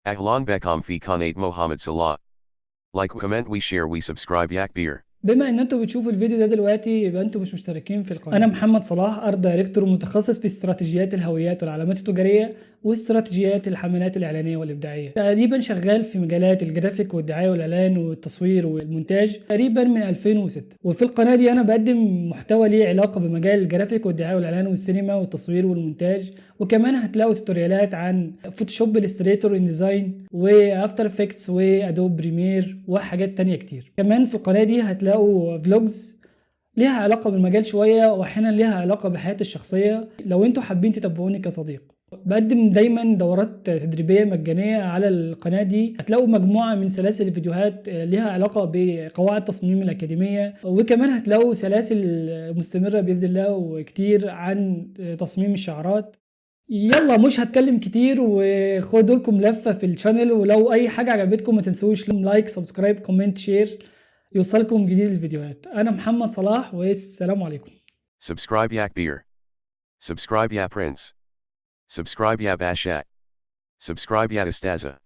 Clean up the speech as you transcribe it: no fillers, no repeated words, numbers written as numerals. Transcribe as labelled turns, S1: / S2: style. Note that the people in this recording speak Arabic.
S1: أهلا بكم في قناة محمد صلاح. لايك وكومنت وشير وسبسكرايب يا كبير.
S2: بما ان انتوا بتشوفوا الفيديو ده دلوقتي يبقى انتوا مش مشتركين في القناة. انا محمد صلاح، ارت دايركتور متخصص في استراتيجيات الهويات والعلامات التجارية واستراتيجيات الحملات الاعلانية والابداعية. تقريبا شغال في مجالات الجرافيك والدعاية والاعلان والتصوير والمونتاج تقريبا من 2006. وفي القناة دي انا بقدم محتوى ليه علاقة بمجال الجرافيك والدعاية والاعلان والسينما والتصوير والمونتاج، وكمان هتلاقوا توتوريالات عن فوتوشوب، الستريتور، انديزاين، وافتر افكتس، وادوب بريمير، وحاجات تانية كتير. كمان في القناة دي هتلاقوا فلوجز ليها علاقة بالمجال شوية، واحيانا ليها علاقة بحياتي الشخصية لو انتوا حابين تتابعوني كصديق. بقدم دايما دورات تدريبية مجانية على القناة دي. هتلاقوا مجموعة من سلاسل الفيديوهات ليها علاقة بقواعد تصميم الأكاديمية، وكمان هتلاقوا سلاسل مستمرة بإذن الله وكتير عن تصميم الشعارات. يلا مش هتكلم كتير، وخدوا لكم لفة في الشانل، ولو اي حاجة عجبتكم ما تنسوش لايك، سبسكرايب، كومنت، شير، يوصلكم جديد الفيديوهات. انا محمد صلاح، والسلام عليكم.
S1: Subscribe ya كبير. Subscribe ya prince. Subscribe ya bashak. Subscribe ya استاذة.